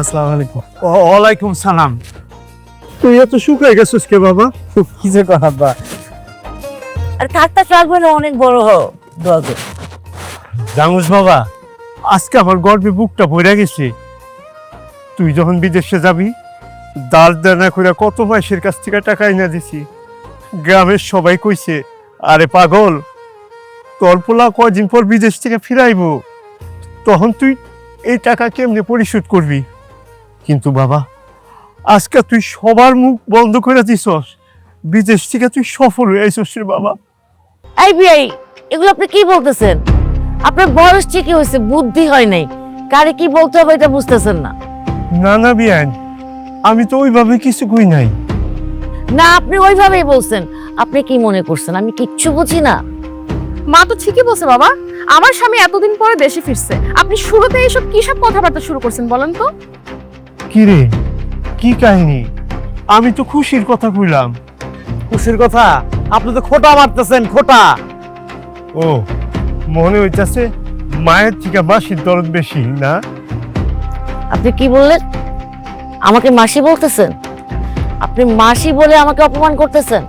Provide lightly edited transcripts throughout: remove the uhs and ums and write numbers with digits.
আসসালামু আলাইকুম। ওয়ালাইকুম সালাম। তুই এত শুকাই গেছিস কে বাবা? কিসের কথা আব্বা? আর থাকতে থাকবে না, অনেক বড় হও দোয়া করে। জামুস বাবা, আজকে আমার গর্বে বুকটা ভরে গেছে। তুই যখন বিদেশে যাবি, দাঁড় দানা করে কত মাসের কাছ থেকে টাকা এনে দিছি। গ্রামের সবাই কইছে, আরে পাগল, তোর পোলা কয়দিন পর বিদেশ থেকে ফিরাইব, তখন তুই এই টাকা কেমনে পরিশোধ করবি? কিন্তু বাবা, আজকে তুই সবার মুখ বন্ধ করে দিছস। বিদেশ থেকে তুই সফল হয়ে আইসস রে বাবা। এই বিয়াই, এগুলো আপনি কি বলতেছেন? আপনার বয়স ঠিকই হয়েছে, বুদ্ধি হয় নাই। কারে কি বলতে হবে এটা বুঝতেছেন না। না না বিয়ান, আমি তো ওইভাবে কিছু কই নাই। না, আপনি ওইভাবেই বলছেন। আপনি কি মনে করছেন আমি কিচ্ছু বুঝি না? মা তো ঠিকই বলছে বাবা, আমার স্বামী এতদিন পরে দেশে ফিরছে, আপনি শুরুতে এইসব কি সব কথাবার্তা শুরু করছেন বলেন তো? কি রে, কি কাহিনী? আমি তো খুশির কথা কইলাম। খুশির কথা? আপনি তো খোটা মারতেছেন, খোটা। ও, মনে হইতাছে মায়ের থেকে মাসির দরদ বেশি না? আপনি কি বললেন? আমাকে মাসি বলতেছেন? আপনি মাসি বলে আমাকে অপমান করতেছেন?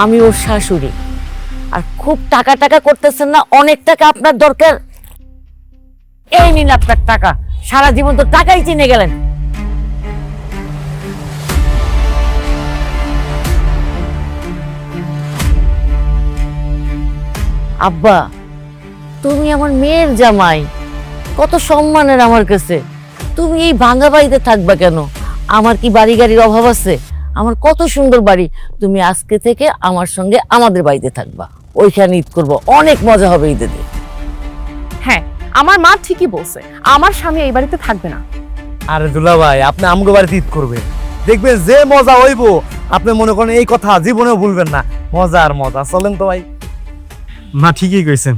আমি ওর শাশুড়ি, আর খুব টাকা টাকা করতেছেন না? অনেক টাকা আপনার দরকার। এই নিন আপনার টাকা। সারা জীবন তো টাকাই চিনে গেলেন। আব্বা, তুমি আমার মেয়ের জামাই, কত সম্মানের আমার কাছে। তুমি এই ভাঙা বাড়িতে থাকবা কেন? আমার কি বাড়ি গাড়ির অভাব আছে? আমার কত সুন্দর বাড়ি। তুমি আজকে থেকে আমার সঙ্গে আমাদের বাড়িতে থাকবা, ওইখানে ঈদ করবো, অনেক মজা হবে ঈদে। হ্যাঁ, আমার মা ঠিকই বলছে, আমার স্বামী এই বাড়িতে থাকবে না। আরে দুলা ভাই, আপনি আমগো বাড়িতে ঈদ করবেন, দেখবেন যে মজা হইব। আপনি মনে করেন এই কথা জীবনেও ভুলবেন না। মজা আর মজা। চলেন তো ভাই। মা ঠিকই কইছেন,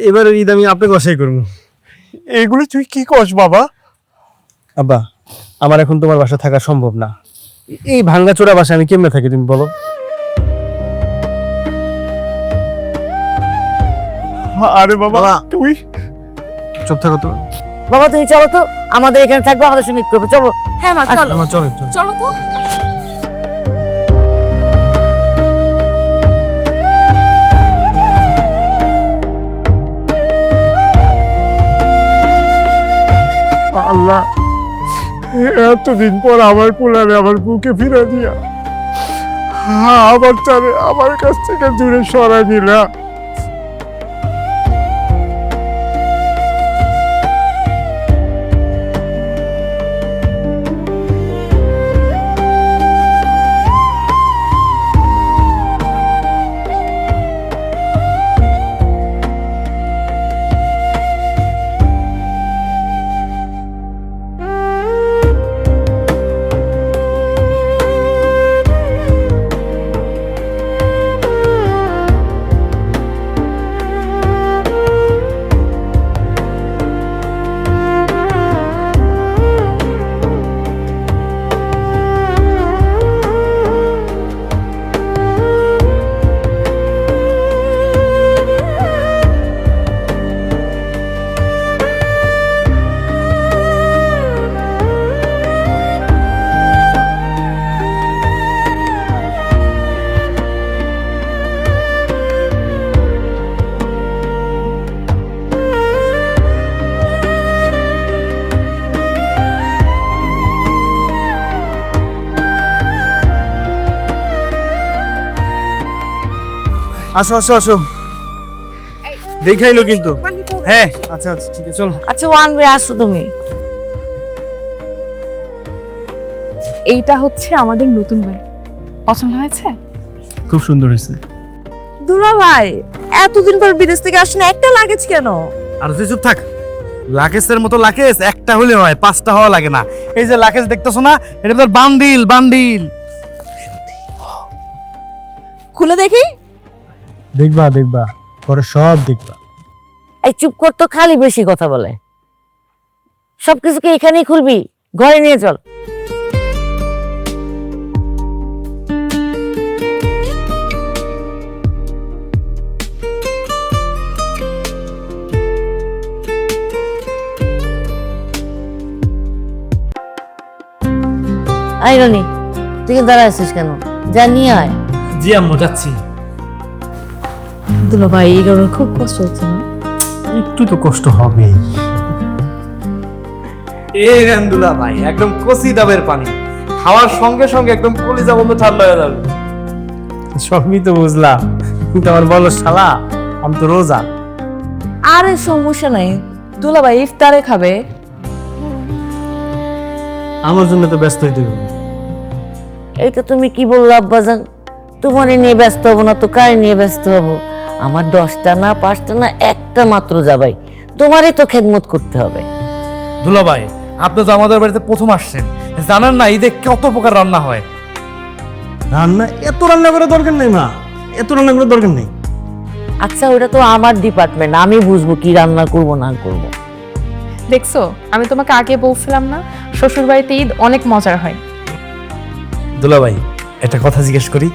এবারে ঈদ আমি আপনাকে বসাই করবো। এগুলো তুই কি কস বাবা? আব্বা, আমার এখন তোমার বাসা থাকা সম্ভব না। এই ভাঙ্গাচোরা বাসা আমি কেমনে থাকি তুমি বলো? আরে বাবা, বাবা। তুই চুপ থাকো তো। বাবা তুমি চলো তো, আমাদের এখানে থাকবো, আমাদের সঙ্গে ঈদ করবো, চলো। হ্যাঁ মা, চলো আমার চলো চলো। চলো তো। আল্লাহ, এতদিন পর আমার পোলারে আমার বুকে ফিরে দিয়া আবার তারে আমার কাছ থেকে দূরে সরাই দিলা। আসো আসো আসো, দেখাইলো কিন্তু। হ্যাঁ আচ্ছা আচ্ছা ঠিক আছে চলো। আচ্ছা ওয়ান ওয়ে আসো তুমি। এইটা হচ্ছে আমাদের নতুন বাড়ি, পছন্দ হয়েছে? খুব সুন্দর হয়েছে। দুলা ভাই, এতদিন পর বিদেশ থেকে আসেন, একটা লাগেজ কেন? আর তুই চুপ থাক। লাকেজের মতো লাকেজ একটা হলে হয়, 5টা হওয়া লাগে না। এই যে লাকেজ দেখতেছো না, এটা তোর বান্ডিল বান্ডিল। খুলে দেখি। দেখবা দেখবা, পরে সব দেখবা। এই চুপ কর তো, খালি বেশি কথা বলে। সবকিছুকে এখানেই খুলবি, ঘরে নিয়ে চল। আই রনি, তুই দাঁড়ায় আছিস কেন? যা নিয়ে আয়। জি আম্মু, যাচ্ছি। দুলা ভাই এই কারণে খুব কষ্ট হচ্ছে না? একটু তো কষ্ট হবেই। এই রান্দুলা ভাই একদম কচি ডাবের পানি, খাওয়ার সঙ্গে সঙ্গে একদম কলিজা বন্ধ ঠান্ডা হয়ে যাবে। সবই তো বুঝলাম, কিন্তু আমার বলো শালা, আমি তো রোজা। আরে সমস্যা নাই, দুলা ভাই ইফতারে খাবে। আমার জন্য তো ব্যস্ত হইতে হবে। এইটা তুমি কি বললো আব্বাজান? তোমার নিয়ে ব্যস্ত হবো না তো কার নিয়ে ব্যস্ত হবো? আমার 10টা না 5টা না একটা মাত্র যাবাই, তোমারই তো খেদমত করতে হবে। দুলা ভাই, আপনি তো আমাদের বাড়িতে প্রথম আসছেন, জানেন না ঈদে কত প্রকার রান্না হয়। রান্না এত রান্না করার দরকার নেই মা, এত রান্না করার দরকার নেই। আচ্ছা, ওটা তো আমার ডিপার্টমেন্ট, আমি বুঝবো কি রান্না করব না করব। দেখছো, আমি তোমাকে আগে বলছিলাম না শ্বশুর বাড়িতে ঈদ অনেক মজার হয়। দুলা ভাই, একটা কথা জিজ্ঞেস করি।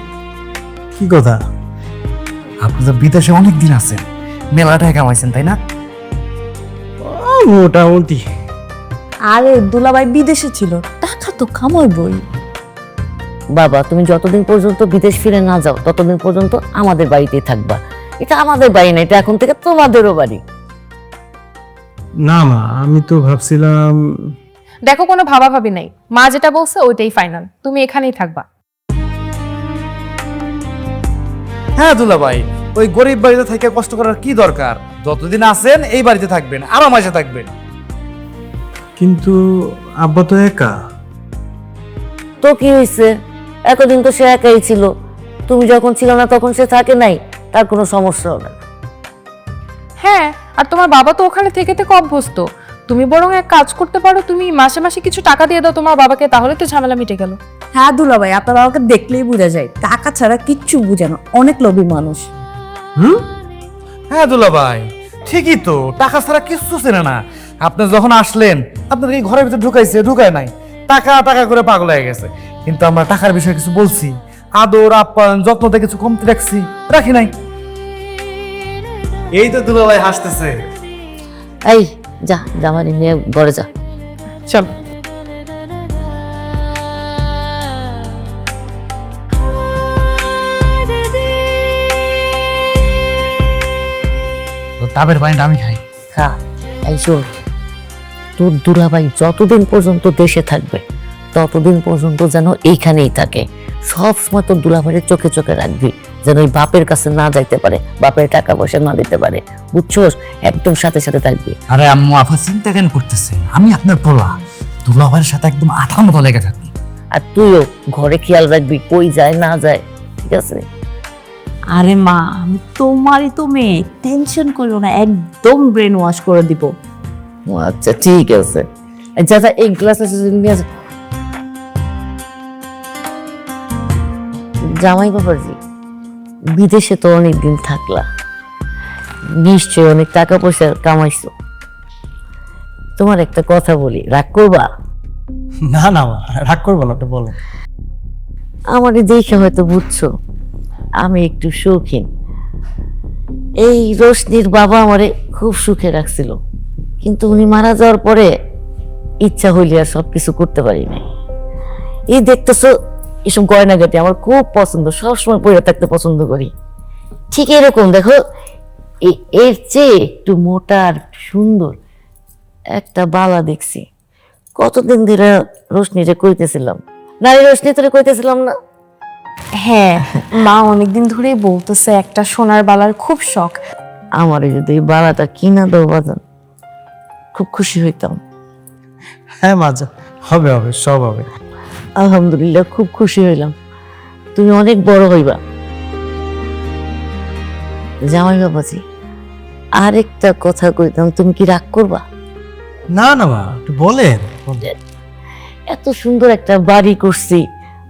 কি কথা? আপনি তো বিদেশে অনেক দিন আছেন, মেলা টাকা কামাইছেন তাই না? মোটামুটি। আরে দুলাভাই বিদেশে ছিল, টাকা তো কামাইবই। বাবা, তুমি যতদিন পর্যন্ত বিদেশ ফিরে না যাও ততদিন পর্যন্ত আমাদের বাড়িতেই থাকবা। এটা আমাদের বাড়ি না, এটা এখন থেকে তোমাদেরও বাড়ি। না মা, আমি তো ভাবছিলাম। দেখো, কোনো ভাবাভাবি নাই, মা যেটা বলছে ওইটাই ফাইনাল, তুমি এখানেই থাকবা। হ্যাঁ দুলা ভাই, ওই গরিব বাড়িতে থেকে কষ্ট করার কি দরকার? যতদিন আছেন এই বাড়িতে থাকবেন, আরামাইসে থাকবেন। কিন্তু আব্বা তো একা। তো কি হয়েছে? এতদিন তো সে একাই ছিল, তুমি যখন ছিল না তখন সে থাকে নাই, তার কোনো সমস্যা হবে না। হ্যাঁ, আর তোমার বাবা তো ওখানে থেকে থেকে অভ্যস্ত। তুমি বরং এক কাজ করতে পারো, তুমি মাসে মাসে কিছু টাকা দিয়ে দাও তোমার বাবাকে, তাহলে তো ঝামেলা মিটে গেল। হ্যাঁ দুলাভাই, আপনার বাবাকে দেখলেই বোঝা যায় টাকা ছাড়া কিচ্ছু বুঝে না, অনেক লোভী মানুষ। হ্যাঁ দুলা ভাই, ঠিকই তো, টাকা ছাড়া কিচ্ছু চেনে না। আপনি যখন আসলেন আপনার এই ঘরের ভিতরে ঢুকায় নাই, টাকা টাকা করে পাগল হয়ে গেছে। কিন্তু আমরা টাকার বিষয়ে কিছু বলছি, আদর আপ্যায়ন যত্নতে কিছু কমতি রাখি নাই। এই তো দুলা ভাই হাসতেছে। এই যা, জামাই নিয়ে ঘরে যা। চল। ডাবের পানিটা আমি খাই। খা। এই শোন, তোর দুলাভাই যতদিন পর্যন্ত দেশে থাকবে ততদিন পর্যন্ত যেন এইখানেই থাকে। সব সময় তোর দুলাভাইয়ের চোখে চোখে রাখবি, যেন ওই বাপের কাছে না যাইতে পারে, বাপের টাকা পয়সা না দিতে পারে, বুঝছোস? একদম সাথে সাথে থাকবি। আরে আম্মু, আপা চিন্তা কেন করতেছেন? আমি আপনার পোলা, দুলা ভাইয়ের সাথে একদম আঠার মতো লেগে থাকি। আর তুইও ঘরে খেয়াল রাখবি, কই যায় না যায়, ঠিক আছে? আরে মা, আমি তোমারই তো মেয়ে, টেনশন করো না, একদম ব্রেন ওয়াশ করে দিব। ও আচ্ছা, ঠিক আছে। যা যা, এই গ্লাস নিয়ে আসো। জামাই বাবাজি, বিদেশে তো অনেকদিন থাকলা, নিশ্চয়ই অনেক টাকা পয়সা কামাইছো। তোমার একটা কথা বলি, রাগ করবা? না না মা, রাগ করবো না, ওটা বলো। আমার দেখে হয়তো বুঝছো আমি একটু শৌখিন। এই রোশনির বাবা আমারে খুব সুখে রাখছিল, কিন্তু উনি মারা যাওয়ার পরে ইচ্ছা হইলে আর সবকিছু করতে পারি নাই। এই দেখতেছো, এসব গয়নাগাটি আমার খুব পছন্দ, সবসময় পরে থাকতে পছন্দ করি। ঠিক এরকম দেখো, এর চেয়ে একটু মোটা আর সুন্দর একটা বালা দেখছি। কতদিন ধরে রোশনিরে কইতেছিলাম না, রোশনি তোরে কইতেছিলাম না? হ্যাঁ, মা অনেকদিন ধরেই বলতেছে একটা সোনার বালার খুব শখ। আমার যদি এই বালাটা কিনা দাও বাজান, খুব খুশি হইতাম। হ্যাঁ মা, যা হবে হবে, সব হবে। আলহামদুলিল্লাহ, খুব খুশি হইলাম। তুমি অনেক বড় হইবা। জামাই বাবাজি, আরেকটা কথা কইতাম, তুমি কি রাগ করবা? না না মা, একটু বলেন। এত সুন্দর একটা বাড়ি করছি,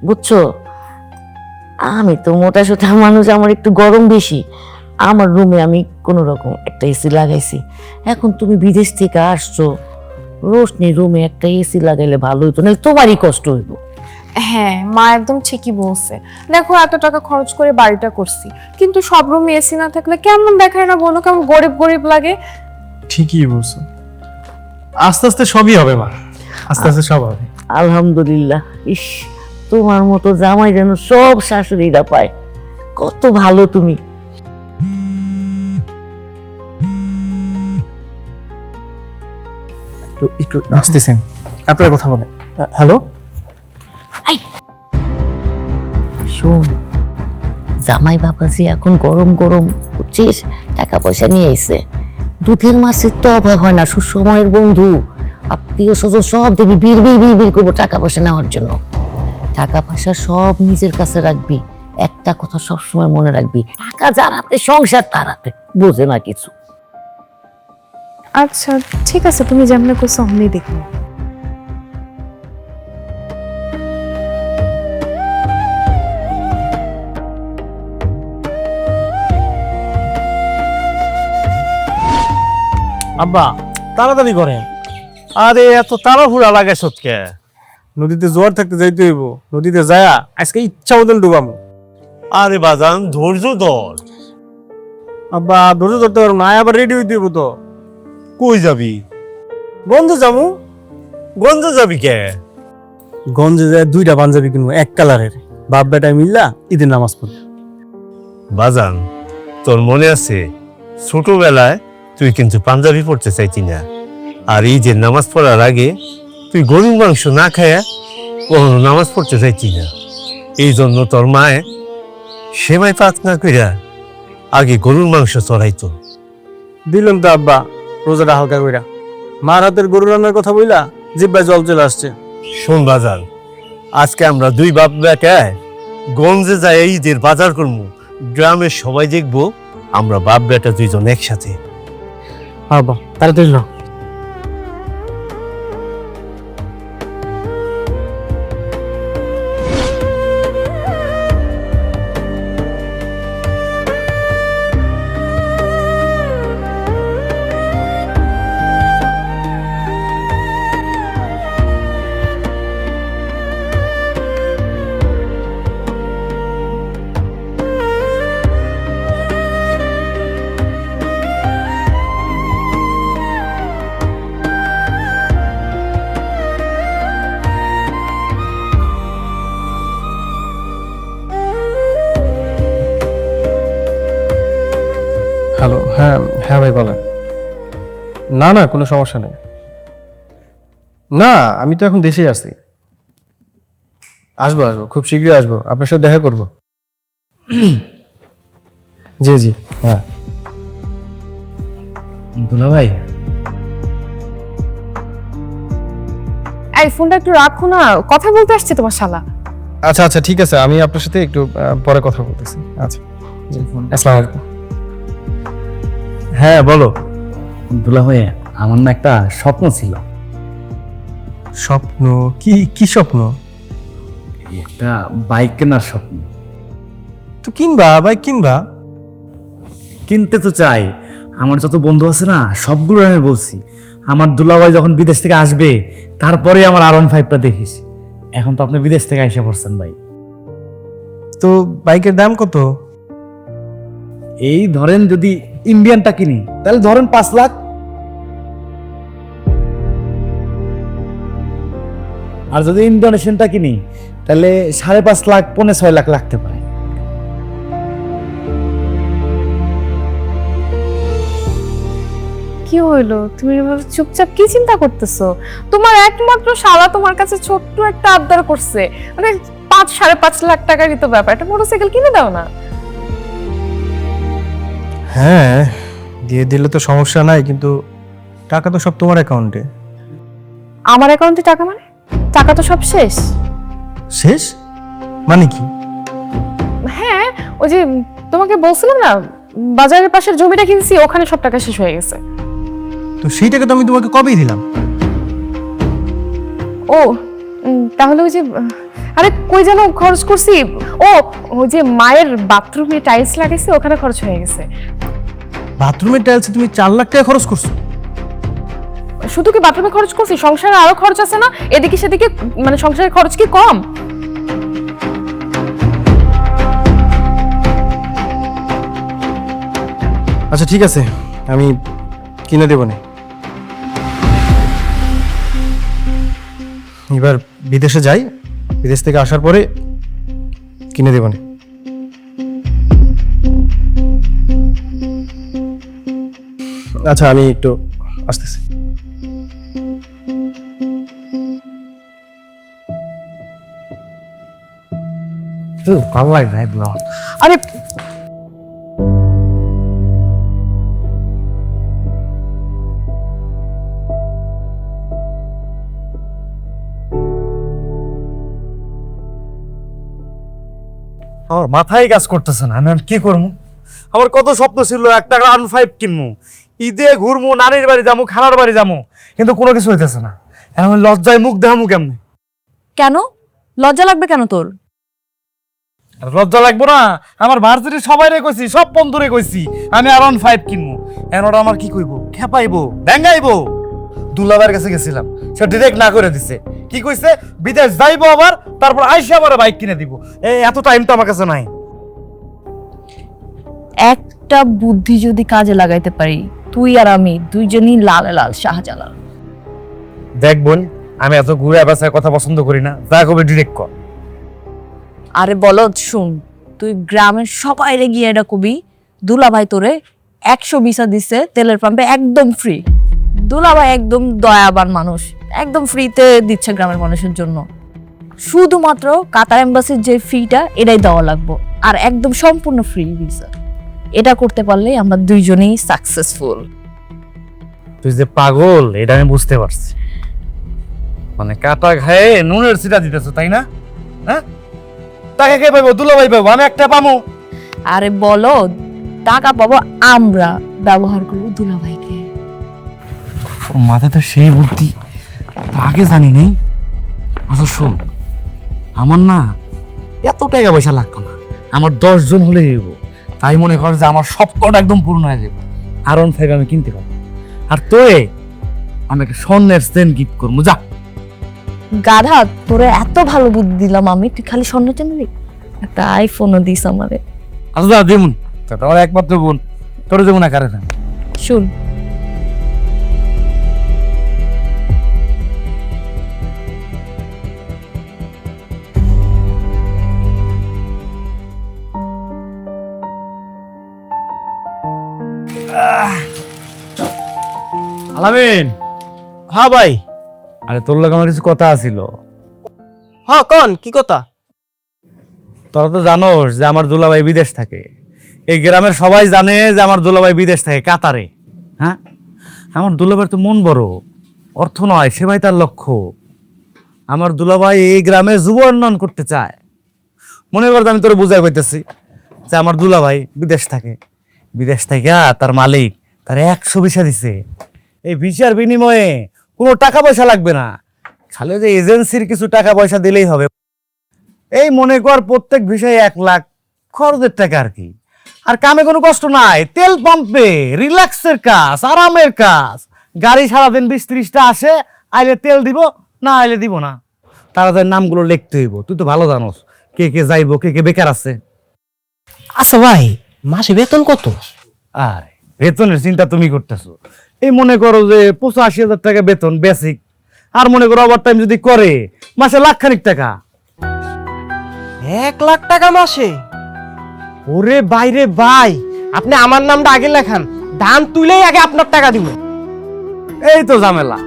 বুঝছো? আমি তো মোটা সোটা মানুষ, আমার একটু গরম বেশি। আমার রুমে আমি কোনো রকম একটা এসি লাগাইছি। এখন তুমি বিদেশ থেকে আসছো, রোশনি রুমে একটা এসি লাগাইলে ভালো হইতো, না তোমারই কষ্ট হইতো। হ্যাঁ, মা একদম ঠিকই বলছে। দেখো, এত টাকা খরচ করে বাড়িটা করছি, কিন্তু সব রুমে এসি না থাকলে কেমন দেখায় না বলো? কেমন গরিব গরিব লাগে। ঠিকই বলছো, আস্তে আস্তে সবই হবে মা, আস্তে আস্তে সব হবে। আলহামদুলিল্লাহ। ইস, তোমার মতো জামাই যেন সব শাশুড়িরা পায়। কত ভালো তুমি। একটু আসতেছেন, আপনার কথা বলেন। হ্যালো, শোন, জামাই বাবাজি এখন গরম গরম বুঝছিস টাকা পয়সা নিয়ে এসে, দুধের মাছের তো অভাব হয় না, সুসময়ের বন্ধু আত্মীয় স্বজন সব দেখবি বীর বীর বীর বীর করবো টাকা পয়সা নেওয়ার জন্য। টাকা পয়সা সব নিজের কাছে রাখবি, একটা কথা সবসময় মনে রাখবি, টাকা যার হাতে সংসার তার হাতে, বোঝে না কিছু। আচ্ছা ঠিক আছে, তুমি যেমন করছো অমনি দেখো। আব্বা তাড়াতাড়ি করেন। আরে এত তাড়াহুড়া লাগে সত্যি। নদীতে জোয়ার থাকতে যাইতে হইব, নদীতে যায়া আজকে ইচ্ছা মতন ডুবামু। আরে বাজান ধৈর্য ধর। আব্বা ধরে ধরতে পারবো না, আবার রেডি হইতে হইব তো। কই যাবি? গঞ্জে যাবো। গঞ্জে যাবি কে? গঞ্জে যায় দুইটা পাঞ্জাবি কিনবো এক কালারের, বাপ বেটায় মিল্লা ঈদের নামাজ পড়ব। বাজান তোর মনে আছে ছোটবেলায় তুই কিন্তু পাঞ্জাবি পড়তে চাইতি না, আর এই যে নামাজ পড়ার আগে তুই গরুর মাংস না খায়া কখনো নামাজ পড়তে চাইতি না। এই জন্য তোর মায়ে সেমাই পাক না কইরা আগে গরুর মাংস চড়াইতো। দিলাম তো আব্বা রোজাটা হালকা কইরা। মার হাতের গরু রান্নার কথা বইলা জিব্বায় জল চলে আসছে। শোন বাজার, আজকে আমরা দুই বাপ বেটায় গঞ্জে যাই ঈদের বাজার করবো, গ্রামের সবাই দেখবো আমরা বাপ বেটা দুইজন একসাথে। আব্বা তাড়াতাড়ি না। হ্যালো, হ্যাঁ হ্যাঁ ভাই বলেন। না না কোনো সমস্যা নেই। না আমি তো এখন দেশেই আছি। আসবো আসবো, খুব শীঘ্রই আসবো, আপনার সাথে দেখা করবো। জি জি হ্যাঁ। দুলা ভাই, এই ফোনটা একটু রাখো না, কথা বলতে আসছে তোমার শালা। আচ্ছা আচ্ছা ঠিক আছে, আমি আপনার সাথে একটু পরে কথা বলতেছি। আচ্ছা জি, আসসালামু আলাইকুম। হ্যাঁ বলো। দুলা ভাই, আমার না একটা স্বপ্ন ছিল। স্বপ্ন? কি কি স্বপ্ন? একটা বাইক কেনার স্বপ্ন। তো কিনবা, বাইক কিনবা? কিনতে তো চাই, আমার যত বন্ধু আছে না সবগুলো আমি বলছি আমার দুলাভাই যখন বিদেশ থেকে আসবে তারপরে আমার R15টা দেখিস। এখন তো আপনি বিদেশ থেকে এসে পড়ছেন ভাই। তো বাইকের দাম কত? এই ধরেন যদি ইন্ডিয়ানটা কিনি তাহলে ধরেন 5 লাখ, আর যদি ইন্দোনেশিয়ানটা কিনি তাহলে 5.5 লাখ 6.5 লাখ লাগতে পারে। কি হইলো, তুমি এভাবে চুপচাপ কি চিন্তা করতেছো? তোমার একমাত্র শালা তোমার কাছে ছোট্ট একটা আবদার করছে, মানে 5-5.5 লাখ টাকারই তো ব্যাপার, একটা মোটরসাইকেল কিনে দাও না। হ্যাঁ দিয়ে দিলে তো সমস্যা নাই, কিন্তু টাকা তো সব তোমার অ্যাকাউন্টে। আমার অ্যাকাউন্টে টাকা মানে? টাকা তো সব শেষ। শেষ মানে কি? হ্যাঁ, ওই যে তোমাকে বলছিলাম না বাজারের পাশের জমিটা কিনছি, ওখানে সব টাকা শেষ হয়ে গেছে। তো সেই টাকা তো আমি তোমাকে কবেই দিলাম। ও তাহলে ওই যে আরে কই যেন খরচ করছি, ও ওই যে মায়ের বাথরুমে টাইলস লাগাইছে ওখানে খরচ হয়ে গেছে। বাথরুমের টাইলসে তুমি 4 লাখ টাকা খরচ করছো? শুধু কি বাথরুমে খরচ করছি, সংসারে আরো খরচ আছে না, এদিকে সেদিকে, মানে সংসারের খরচ কি কম? আচ্ছা ঠিক আছে, আমি কিনে দেবো না। এবার বিদেশে যাই, বিদেশ থেকে আসার পরে কিনে দেবো না। আচ্ছা, আমি একটু আসতেছি। ভালো লাগে না এগুলো। আরে আমার মাথায় কাজ করতেছে না, আমি আর কি করবো? আমার কত স্বপ্ন ছিল একটা R15 কিনবো, ঈদে ঘুরবো, নানির বাড়ি যাবো, খালার বাড়ি যাবো, কিন্তু কোনো কিছু হইতেছে না। এখন আমি লজ্জায় মুখ দেখামু কেমনে? কেন লজ্জা লাগবে কেন তোর? আর লজ্জা লাগবো না? আমার ভার্সিটির সবাই রে কইছি, সব বন্ধুরে কইছি আমি R15 কিনবো। এখন ওরা আমার কি কইবো? খেপাইবো, ব্যাঙ্গাইবো। দুলাভাইয়ের কাছে গেছিলাম, সে ডিরেক্ট না করে দিছে। কি কইছে? বিদেশ যাইবো আবার, তারপর আইসা আবার বাইক কিনে দিব। এত টাইম তো আমার কাছে নাই। একটা বুদ্ধি যদি কাজে লাগাইতে পারি, তুই আর আমি দুইজনই লালে লাল শাহজালাল। দেখ বোন, আমি এত ঘুরে বাসায় কথা পছন্দ করি না, যা কবে ডিরেক্ট কর। আরে বলদ শুন, তুই গ্রামের সবাই রে গিয়ে এটা কবি দুলাভাই তোরে 100 ভিসা দিছে তেলের পাম্পে একদম ফ্রি। দুলাভাই একদম দয়াবান মানুষ, একদম ফ্রিতে দিচ্ছে গ্রামের মানুষের জন্য। শুধুমাত্র কাতার এম্বাসির যে ফিটা এটাই দেওয়া লাগবে, আর একদম সম্পূর্ণ ফ্রি ভিসা। এটা করতে পারলেই আমরা দুইজনেই সাকসেসফুল। তুই যে পাগল এটা আমি বুঝতে পারছি। মানে কাটা খায়ে নুনের সিটা দিতেছো, তাই না? হ্যাঁ, টাকা কে পাবো? দুলাভাই পাবো, আমি একটা পাবো। আরে বলদ, টাকা পাবো আমরা, ব্যবহার করবো দুলাভাইকে। মাথায় তো সেই বুদ্ধি, আগে জানি নেই। আচ্ছা শোন, আমার না এত টাকা পয়সা লাগতো না, আমার 10 জন হলে হইব। তাই মনে কর যে আমার স্বপ্নটা একদম পূর্ণ হয়ে যাবে। R15 আমি কিনতে পারবো। আর তোয়ে আমি একটা স্বর্ণের চেন গিফট করবো। যা গাধা, তোরে এত ভালো বুদ্ধি দিলাম আমি, তুই খালি স্বর্ণ চেন দিলি? একটা আইফোনও দিস আমারে। আচ্ছা যা দেমুন, আমার একমাত্র বোন, তোর যেমন একারে না। শুন, আলামিন। হ্যাঁ ভাই। আরে তোর লোক আমার কিছু কথা আছিল। হ্যাঁ কন, কি কথা? তোরা তো জানোস যে আমার দুলাভাই বিদেশ থাকে। এই গ্রামের সবাই জানে যে আমার দুলাভাই বিদেশ থাকে, কাতারে। হ্যাঁ, আমার দুলাভাইয়ের তো মন বড়, অর্থ নয় সেবাই তার লক্ষ্য। আমার দুলাভাই এই গ্রামে যুব উন্নয়ন করতে চায়। মনে কর আমি তোর বুঝাই কইতেছি যে আমার দুলাভাই বিদেশ থাকে, বিদেশ থেকে তার মালিক তার 100 ভিসা দিছে। এই ভিসার বিনিময়ে কোনো টাকা পয়সা লাগবে না, খালি যে এজেন্সির কিছু টাকা পয়সা দিলেই হবে। এই মনে কর প্রত্যেক ভিসায় 1 লাখ খরচের টাকা আর কি। আর কামে কোনো কষ্ট নাই, তেল পাম্পে রিল্যাক্সের কাজ, আরামের কাজ। গাড়ি সারাদিন 20-30টা আসে, আইলে তেল দিব, না আইলে দিব না। তাদের নামগুলো লিখতে হইব। তুই তো ভালো জানোস কে কে যাইবো, কে কে বেকার আছে। আচ্ছা ভাই, মাসে বেতন কত? আর বেতনের চিন্তা তুমি করতেছো? এই মনে করো যে 85,000 টাকা বেতন বেসিক। আর মনে করো ওভার টাইম যদি করে মাসে লাখখানিক টাকা। 1 লাখ টাকা মাসে? ওরে বাইরে ভাই, আপনি আমার নামটা আগে লেখান, ধান তুলেই আগে আপনার টাকা দিব। এই তো ঝামেলা।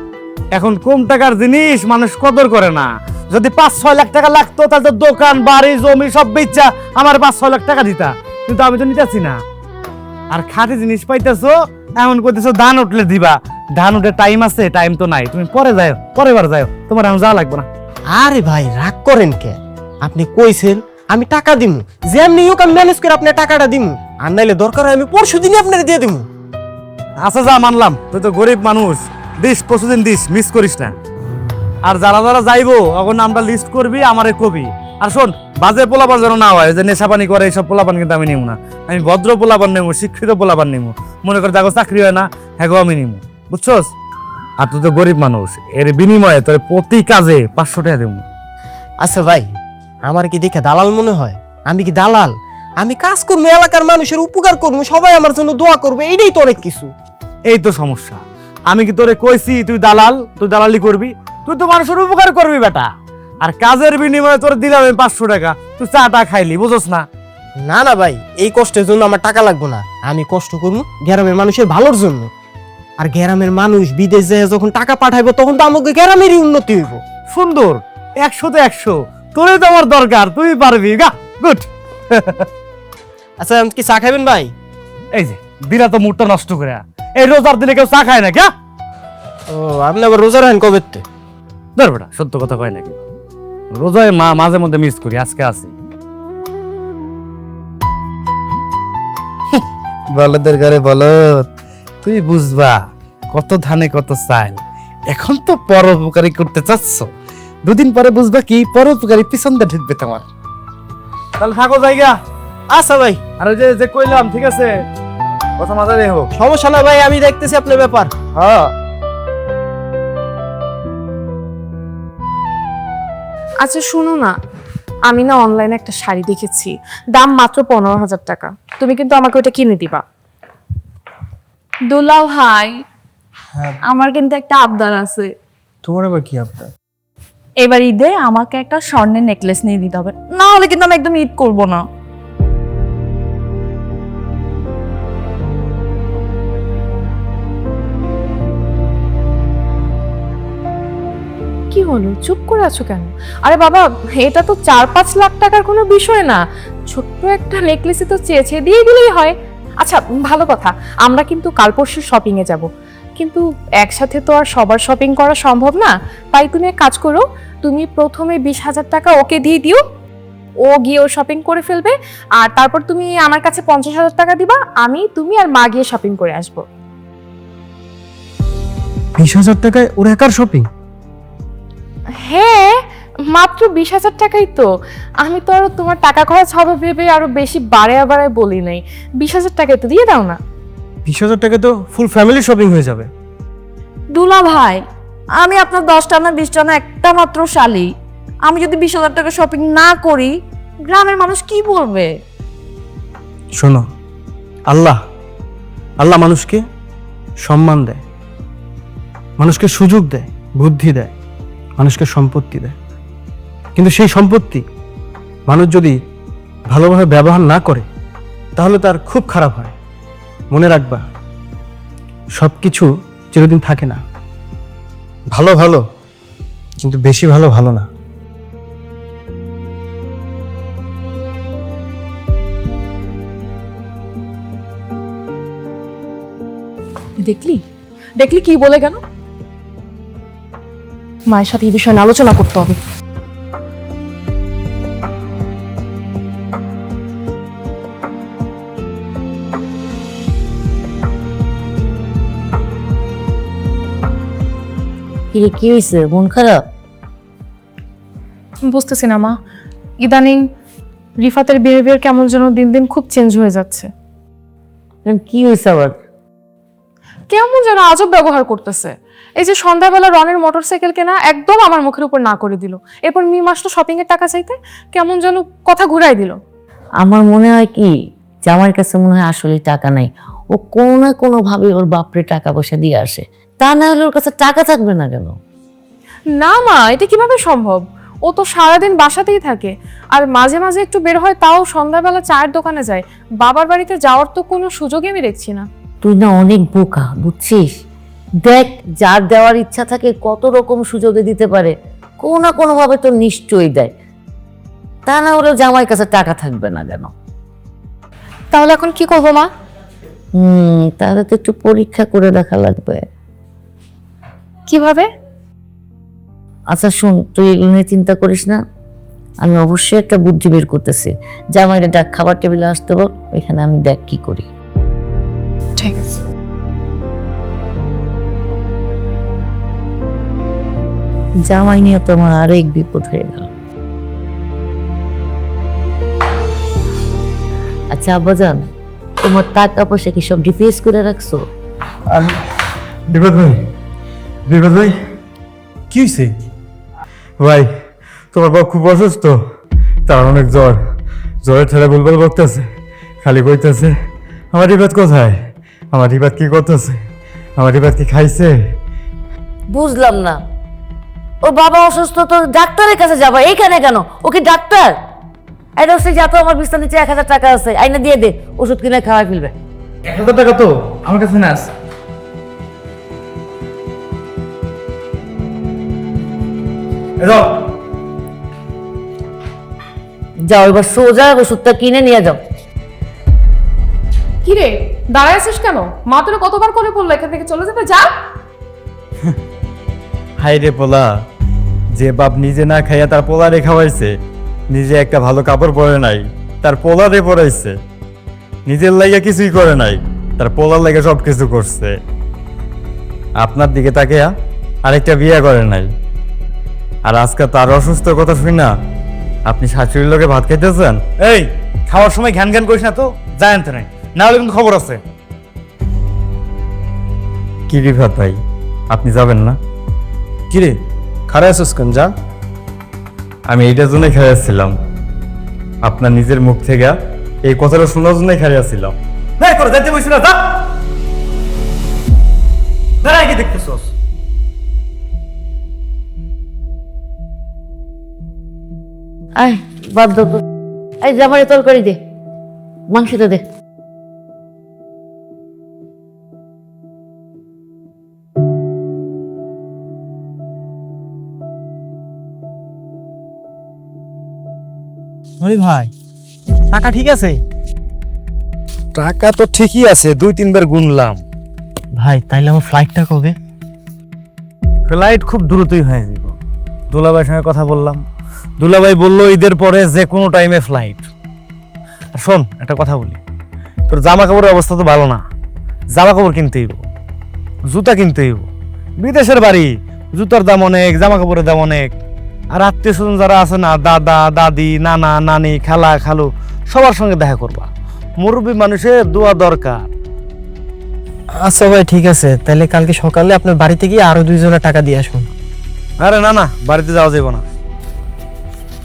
এখন কম টাকার জিনিস মানুষ কদর করে না। যদি 5-6 লাখ টাকা লাগতো তাহলে তো দোকান বাড়ি জমি সব বেচা আমার 5-6 লাখ টাকা দিতা, কিন্তু আমি তো নিতেছি না। আর খাঁটি জিনিস পাইতেছো, এমন করতেছো ধান উঠলে দিবা। ধান উঠে টাইম আছে? টাইম তো নাই, তুমি পরে যাও, পরের বার যাও, তোমার এখন যাওয়া লাগবে না। আরে ভাই রাগ করেন কে? আপনি কইছেন আমি টাকা দিমু, যেমনি হোক আমি ম্যানেজ করে আপনার টাকাটা দিমু। আর নাইলে দরকার হয় আমি পরশু দিনই আপনার দিয়ে দিমু। আচ্ছা যা, মানলাম তুই তো গরিব মানুষ, দিস প্রতিদিন দিস, মিস করিস না। আর যারা যারা যাইবো এখন আমরা লিস্ট করবি, আমারে কবি। আর শোন, বাজে পোলাপান যেন না হয়, যে নেশাপানি করে এইসব পোলাপান কিন্তু আমি নিমু না। আমি ভদ্র পোলাপান নেবো, শিক্ষিত পোলাপান নেবো। মনে করে দেখো চাকরি হয় না, হ্যাঁ আমি নিমু, বুঝছস? আর তুই তো গরিব মানুষ, এর বিনিময়ে তোর প্রতি কাজে 500 টাকা দেবো। আচ্ছা ভাই, আমার কি দেখে দালাল মনে হয়? আমি কি দালাল? আমি কাজ করবো, এলাকার মানুষের উপকার করবো, সবাই আমার জন্য দোয়া করবে, এইটাই তো অনেক কিছু। এই তো সমস্যা। আমি কি তোরে কইছি তুই দালাল, তুই দালালি করবি? তুই তো মানুষের উপকার করবি বেটা। আর কাজের বিনিময়ে তোর দিলাম আমি 500 টাকা, তুই চাটা খাইলি, বুঝোস না? না না ভাই, এই কষ্টের জন্য আমার টাকা লাগবে না। আমি কষ্ট করবো গ্রামের মানুষের ভালোর জন্য। আর গ্রামের মানুষ বিদেশ যায় যখন টাকা পাঠাইবো তখন তো আমাকে গ্রামেরই উন্নতি হইব। সুন্দর, 100 তে 100, তোরে তো আমার দরকার, তুই পারবি গা। গুড। আচ্ছা কি চা খাইবেন ভাই? এই যে দিলা তো মুডটা নষ্ট করে, এই রোজার দিনে কেউ চা খায় না কে? ও, আপনি আবার রোজা রাখেন কবে? ধর বেটা, সত্য কথা কয় নাকি? রোজায় মাঝে মধ্যে মিস করি, আজকে আছি। বলদের ঘরে বলদ, তুই বুঝবা কত ধানে কত চাল। এখন তো পরোপকারী করতে চাচ্ছ, দুদিন পরে বুঝবা কি পরোপকারী পিছন দিয়ে ঢুকবে তোমার। তাহলে থাকো জায়গা। আচ্ছা ভাই। আর ওই যে কইলাম, ঠিক আছে, কথা মাথায় রেখো। সমস্যা না ভাই, আমি দেখতেছি আপনার ব্যাপার। হ্যাঁ। আচ্ছা শোনো না, আমি না অনলাইনে একটা শাড়ি দেখেছি, দাম মাত্র 15,000 টাকা। তুমি কিন্তু আমাকে ওটা কিনে দিবা। দুলাও ভাই, আমার কিন্তু একটা আবদার আছে। তোমার আবার কি আপনার? এবার ঈদে আমাকে একটা স্বর্ণের নেকলেস নিয়ে দিতে হবে, না হলে কিন্তু আমি একদম ঈদ করবো না। কি হলো, চুপ করে আছো কেন? আরে বাবা, এটা তো 4-5 লাখ টাকার কোনো বিষয় না, ছোট্ট একটা নেকলেসই তো চেয়েছে, দিয়ে দিলেই হয়। আচ্ছা ভালো কথা, আমরা কিন্তু কাল পরশু শপিং এ যাব, কিন্তু একসাথে তো আর সবার শপিং করা সম্ভব না। তাই তুমি এক কাজ করো, তুমি প্রথমে 20,000 টাকা ওকে দিয়ে দিও, ও গিয়ে ও শপিং করে ফেলবে, আর তারপর তুমি আমার কাছে 50,000 টাকা দিবা, আমি তুমি আর মা গিয়ে শপিং করে আসবো। 20,000 টাকায় ওর একার শপিং? হ্যাঁ, মাত্র 20,000 টাকাই তো। আমি তো আরো তোমার টাকা খরচ হবে ভেবে আরো বেশি বাড়ায় বলি নাই। 20,000 টাকাই তো দিয়ে দাও না। 20,000 টাকায় তো ফুল ফ্যামিলি শপিং হয়ে যাবে। দুলা ভাই, আমি আপনার 10টা না 20টা না একটা মাত্র শালি, আমি যদি 20,000 টাকা শপিং না করি গ্রামের মানুষ কি বলবে? শোনো, আল্লাহ মানুষকে সম্মান দেয়, মানুষকে সুযোগ দেয়, বুদ্ধি দেয়, মানুষকে সম্পত্তি দেয়। কিন্তু সেই সম্পত্তি মানুষ যদি ভালোভাবে ব্যবহার না করে তাহলে তার খুব খারাপ হয়। মনে রাখবা, সব কিছু চিরদিন থাকে না। ভালো ভালো, কিন্তু বেশি ভালো ভালো না। দেখলি দেখলি কি বলে গেল? মায়ের সাথে এই বিষয়ে আলোচনা করতে হবে। কি হয়েছে, মন খারাপ? বুঝতেছি না মা, ইদানিং রিফাতের বিহেভিয়ার কেমন যেন দিন দিন খুব চেঞ্জ হয়ে যাচ্ছে। কি হয়েছে আবার? কেমন যেন আজব ব্যবহার করতেছে। এই যে সন্ধ্যাবেলা রনের মোটরসাইকেল কেনা একদম আমার মুখের উপর না করে দিল, এরপর মি মাসটা শপিং এর টাকা চাইতে কেমন যেন কথা ঘুরাই দিল। আমার মনে হয় কি, জামাইয়ের কাছে মনে হয় আসলে টাকা নাই, ও কোনো না কোনো ভাবে ওর বাপরে টাকা পয়সা দিয়ে আসে, তা না হলে ওর কাছে টাকা থাকবে না কেন? না মা, এটা কিভাবে সম্ভব? ও তো সারাদিন বাসাতেই থাকে, আর মাঝে মাঝে একটু বের হয়, তাও সন্ধ্যাবেলা চায়ের দোকানে যায়। বাবার বাড়িতে যাওয়ার তো কোনো সুযোগই আমি দেখছি না। তুই না অনেক বোকা, বুঝছিস? দেখ, যার দেওয়ার ইচ্ছা থাকে কত রকম সুযোগে দিতে পারে, কোনো না কোনো ভাবে তো নিশ্চয়ই দেয়, তা না হলে জামাইয়ের কাছে টাকা থাকবে না কেন? তাহলে এখন কি করবো মা? তাহলে তো একটু পরীক্ষা করে দেখা লাগবে। কিভাবে? আচ্ছা শোন, তুই এগুলো নিয়ে চিন্তা করিস না, আমি অবশ্যই একটা বুদ্ধি বের করতেছি। জামাইরে ডাক, খাবার টেবিলে আসতে বল, এখানে আমি দেখ কি করি। ঠিক আছে। জামাই নিয়ে তো আমার আরেক বিপদ হয়ে গেল। আচ্ছা আব্বাজান, তোমার টাকা পয়সা কি সব ডিপিএস করে রাখছো? বিপদ ভাই কি হয়েছে? ভাই, তোমার বাবা খুব অসুস্থ, তার অনেক জ্বরের ঠেলা বলবল বকতেছে, খালি কইতেছে আমার রিবাদ কোথায়, আমার রিবাদ কি করতেছে, আমার রিবাদ কি খাইছে? বুঝলাম না, ওর বাবা অসুস্থ, তো ডাক্তারের কাছে যাবা, এইখানে কেন? ও কি ডাক্তার? এটা হচ্ছে যা, তো আমার বিছানার নিচে 1000 টাকা আছে, আইনা দিয়ে দে, ওষুধ কিনে খাওয়াই ফেলবে। 1000 টাকা তো আমার কাছে না আছে। যাও এবার সোজা ওষুধটা কিনে নিয়ে যাও। কি রে, দাঁড়ায় আছিস কেন? মা তোরে কতবার করে বললো এখান থেকে চলে যেতে, যা। হাই রে পোলা, যে বাপ নিজে না খাইয়া তার পোলারে খাওয়াইছে, নিজে একটা ভালো কাপড় পরে নাই, তার পোলারে পরাইছে, নিজের লাইগা কিছুই করে নাই, তার পোলার লাইগা সব কিছু করছে। আপনার দিকে তাকিয়া আরেকটা বিয়ে করে নাই, আর আজকে তার অসুস্থ কথা শুই না আপনি শাশুড়ির লোকে ভাত খাইতেছেন। এই খাওয়ার সময় ঘ্যান ঘ্যান করিস না তো, জানেন তো নাই, না হলে কিন্তু খবর আছে। কি রিফাত ভাই, আপনি যাবেন না? কিরে খারাপ আছিস কেন? যা। আমি এইটার জন্যই খাইয়াছিলাম, আপনার নিজের মুখ থেকে এই কথাটা শোনার জন্যই খাইয়াছিলাম। নাই করে যাইতে বলছি না, যা। দাঁড়ায় কি দেখতেছস? আয় বাদ দাও তো। এই জামারে তরকারি দে, মাংসটা দে। আরে ভাই, টাকা ঠিক আছে? টাকা তো ঠিকই আছে, 2-3 বার গুনলাম। ভাই তাইলে আমার ফ্লাইটটা কবে? ফ্লাইট খুব দ্রুতই হয়ে যাব। দুলাভাইয়ের সঙ্গে কথা বললাম, দুলাভাই বললো ঈদের পরে যে কোনো টাইমে ফ্লাইট। আর শোন একটা কথা বলি, তোর জামা কাপড়ের অবস্থা তো ভালো না, জামা কাপড় কিনতে হইব, জুতা কিনতে হইব। বিদেশের বাড়ি, জুতার দাম অনেক, জামা কাপড়ের দাম অনেক। আর আত্মীয় স্বজন যারা আছে না, দাদা দাদি নানা নানি খালা খালু, সবার সঙ্গে দেখা করবা। মুরব্বী মানুষের দোয়া দরকার। আচ্ছা ভাই ঠিক আছে, তাহলে কালকে সকালে আপনার বাড়িতে গিয়ে আরো 2 জনের টাকা দিয়ে আসুন। আরে না না, বাড়িতে যাওয়া যাবে না।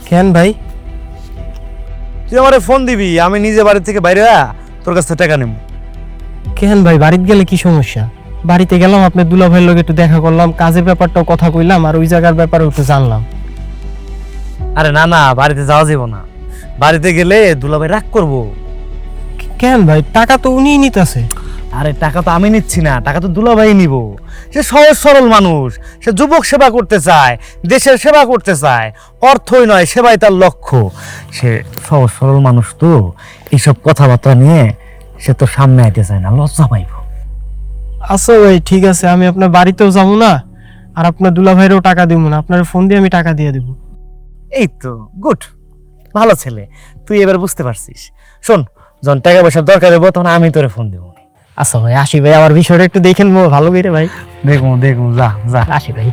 কেন ভাই? তুই আমারে ফোন দিবি, আমি নিজে বাড়ি থেকে বাইরে তোর কাছ থেকে টাকা নেব। কেন ভাই, বাড়িতে গেলে কি সমস্যা? বাড়িতে গেলাম, আপনার দুলা ভাইয়ের লোক একটু দেখা করলাম, কাজের ব্যাপারটাও কথা কইলাম, আর ওই জায়গার ব্যাপারে একটু জানলাম। আরে না না, বাড়িতে যাওয়া যাবে না। বাড়িতে গেলে দুলাভাই রাগ করবো। কেন ভাই, টাকা তো উনিই নিতেছে। আরে টাকা তো আমি নিচ্ছি না, টাকা তো দুলাভাই নিব। সে সহজ সরল মানুষ, সে যুবক সেবা করতে চায়, দেশের সেবা করতে চায়, অর্থই নয় সেবাই তার লক্ষ্য। সে সহজ সরল মানুষ তো, এইসব কথাবার্তা নিয়ে সে তো সামনে আইতে চায় না, লজ্জা পাইব। আচ্ছা ভাই ঠিক আছে, আমি আপনার বাড়িতেও যাবো না, আর আপনার দুলা ভাইয়েরও টাকা দিব না, আপনার ফোন দিয়ে আমি টাকা দিয়ে দিব। এই তো গুড, ভালো ছেলে, তুই এবার বুঝতে পারছিস। শোন, যখন টাকা পয়সার দরকার হবো তখন আমি তোরে ফোন দেবো। আচ্ছা ভাই আসি ভাই, আমার বিষয়টা একটু দেখেন ভালো করে ভাই। দেখবো দেখবো, যা যা। আসি ভাই।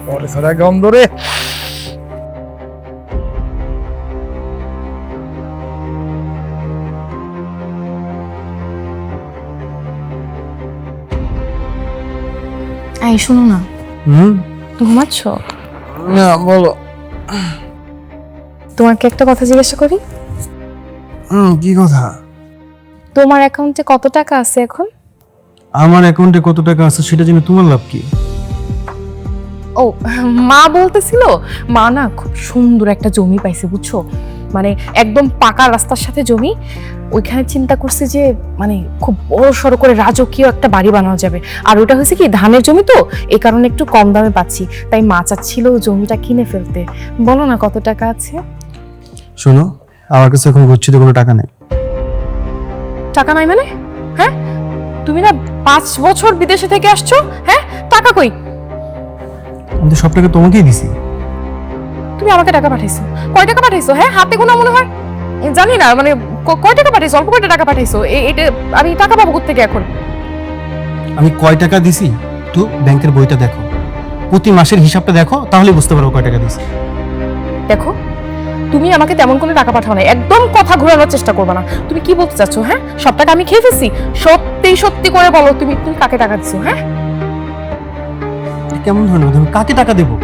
পরে সারা গন্ধ রে। এই শোনো না, ঘুমাচ্ছ? না বলো। তোমাকে একটা কথা জিজ্ঞাসা করি, কি কথা? তোমার অ্যাকাউন্টে কত টাকা আছে এখন? আমার অ্যাকাউন্টে কত টাকা আছে সেটা জেনে তোমার লাভ কি? ও, মা বলতেছিল মা না খুব সুন্দর একটা জমি পাইছে, বুঝছো? মানে একদম পাকা রাস্তার সাথে জমি। ওইখানে চিন্তা করছে যে মানে খুব বড় সড়ো করে রাজকীয় একটা বাড়ি বানানো যাবে। আর ওটা হয়েছে কি ধানের জমি, তো এই কারণে একটু কম দামে পাচ্ছি, তাই মা চাচ্ছিল জমিটা কিনে ফেলতে। বলো না কত টাকা আছে? শোনো, আমার কাছে এখন গচ্ছিত কোনো টাকা নেই। টাকা নাই মানে? হ্যাঁ, তুমি না 5 বছর বিদেশে থেকে আসছো, হ্যাঁ টাকা কই? আমি তো সব টাকা তোমাকেই দিছি। তুমি আমাকে টাকা পাঠাইছো, কয় টাকা পাঠাইছো? হ্যাঁ হাতে গোনা মনে হয়, জানি না, মানে কয় টাকা পাঠাইছো? অল্প কয়টা টাকা পাঠাইছো? এটা আমি টাকা পাবো কোত্থেকে এখন? আমি কয় টাকা দিছি তো ব্যাংকের বইটা দেখো, প্রতি মাসের হিসাবটা দেখো, তাহলে বুঝতে পারবো কয় টাকা দিছি। দেখো, তুমি আমাকে তেমন কোনো টাকা পাঠাও না, একদম কথা ঘোরানোর চেষ্টা করবে না। তুমি কি বলতে চাচ্ছো? হ্যাঁ, সব টাকা আমি খেয়ে ফেলছি? সত্যি সত্যি করে বলো, তুমি তুমি কাকে টাকা দিছো? হ্যাঁ, কেমন ধরনের কথা? আমি কাকে টাকা দেবো?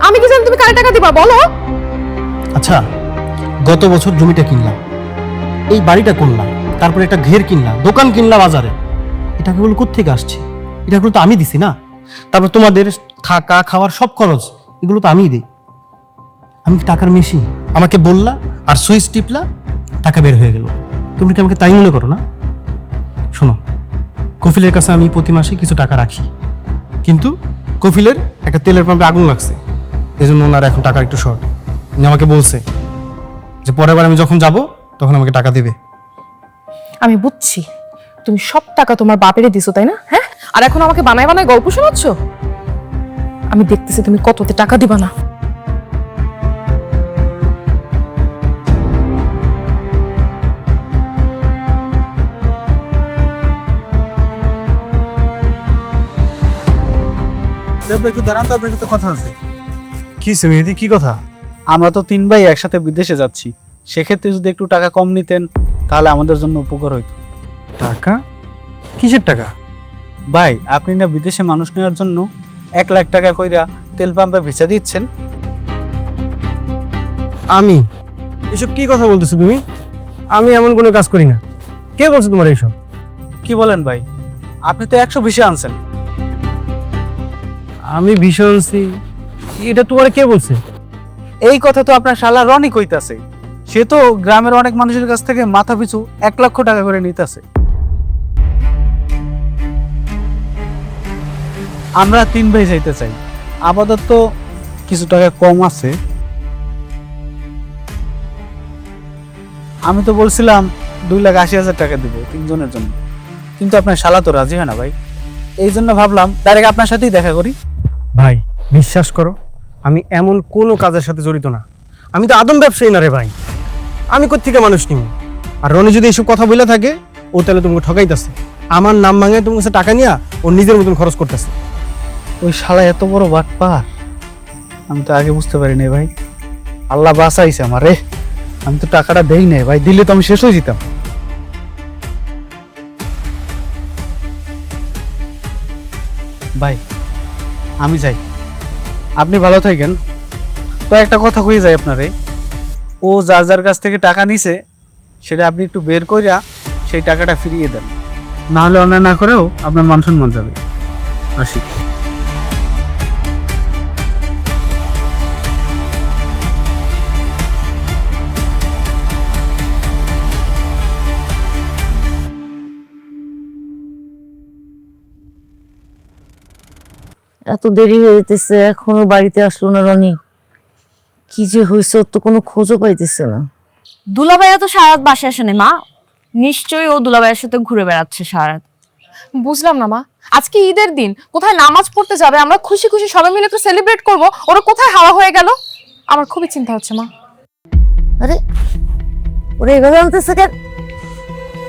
আমি কি জানি তুমি কাকে টাকা দিবা? বলো। আচ্ছা, গত বছর জমিটা কিনলাম, এই বাড়িটা করলাম, তারপরে একটা ঘের কিনলাম, দোকান কিনলাম বাজারে, এটা টাকাগুলো কোত্থেকে আসছে? এই টাকাগুলো তো আমি দিছি না। তারপর তোমাদের থাকা খাওয়ার সব খরচ এগুলো তো আমিই দিই। আমি কি টাকার মেশিন? আমাকে বললা আর সুইচ টিপলা, টাকা বের হয়ে গেল। তুমি কি আমাকে তাই মনে করো না? শোনো, কফিলের কাছে আমি প্রতি মাসে কিছু টাকা রাখি, কিন্তু কফিলের একটা তেলের পাম্পে আগুন লাগছে, এই জন্য ওনার এখন টাকার একটু শর্ট। উনি আমাকে বলছে যে পরের বার আমি যখন যাব তখন আমাকে টাকা দেবে। আমি বুঝছি তুমি সব টাকা তোমার বাপেরে দিছো, তাই না? হ্যাঁ, আর এখন আমাকে বানায় বানায় গল্প শোনাচ্ছ। আমি দেখতেছি তুমি কততে টাকা দিবা না। একটু দাঁড়ান তো, আপনার সাথে কথা আছে। কি মেহেদি, কি কথা? আমরা তো 3 ভাই একসাথে বিদেশে যাচ্ছি, সেক্ষেত্রে যদি একটু টাকা কম নিতেন তাহলে আমাদের জন্য উপকার হইতো। টাকা? কিসের টাকা? ভাই, আপনি না বিদেশে মানুষ নেওয়ার জন্য 1 লাখ টাকা কইরা তেল পাম্পে ভিসা দিচ্ছেন। আমি? এসব কি কথা বলতেছো তুমি? আমি এমন কোনো কাজ করি না। কে বলছো তোমার এইসব? কি বলেন ভাই, আপনি তো 100 ভিসা আনছেন। আমি ভীষণ এটা তোমার কে বলছে? এই কথা তো আপনার শালা রনি কইতাছে। সে তো গ্রামের অনেক মানুষের কাছ থেকে মাথা পিছু 1 লক্ষ টাকা করে নিতেছে। আমরা 3 ভাই যাইতে চাই, আপাতত কিছু টাকা কম আছে। আমি তো বলছিলাম 2,80,000 টাকা দিব 3 জনের জন্য, কিন্তু আপনার শালা তো রাজি হয় না ভাই। এই জন্য ভাবলাম ডাইরেক্ট আপনার সাথেই দেখা করি। ভাই বিশ্বাস করো, আমি এমন কোনো কাজের সাথে জড়িত না। আমি তো আদম ব্যবসায়ী না রে ভাই। আমি কোত্থেকে মানুষ নিব? আর রনি যদি এইসব কথা বলে থাকে, ও তাহলে তোমাকে ঠকাইতেছে। আমার নাম ভাঙে তোমার কাছে টাকা নিয়া ওর নিজের মতন খরচ করতেছে। ওই শালা এত বড় বাটপার, আমি তো আগে বুঝতে পারি নাই ভাই। আল্লাহ বাঁচাইছে আমার রে। আমি তো টাকাটা দেই নাই ভাই, দিলে তো আমি শেষ হয়ে যেতাম। ভাই আমি যাই, আপনি ভালো থাকেন। তো একটা কথা কই যাই আপনারে, ও যার যার কাছ থেকে টাকা নিছে সেটা আপনি একটু বের কইরা সেই টাকাটা ফিরিয়ে দেন, না হলে অন্যায় না করেও আপনার মান সম্মান যাবে। আসি। এত দেরি হয়ে যেতেছে, এখনো বাড়িতে আসলো না রনি। কি যে হয়েছে, ওর তো কোনো খোঁজও পাইতেছে না। দুলাভাইয়া তো সারাত বাসায় আসে না মা, নিশ্চয়ই ও দুলাভাইয়ের সাথে ঘুরে বেড়াচ্ছে সারাত। বুঝলাম না মা, আজকে ঈদের দিন, কোথায় নামাজ পড়তে যাবে, আমরা খুশি খুশি সবাই মিলে একটু সেলিব্রেট করব, ওরা কোথায় হাওয়া হয়ে গেল? আমার খুবই চিন্তা হচ্ছে মা। আরে ওরে এভাবে আনতেছে কেন?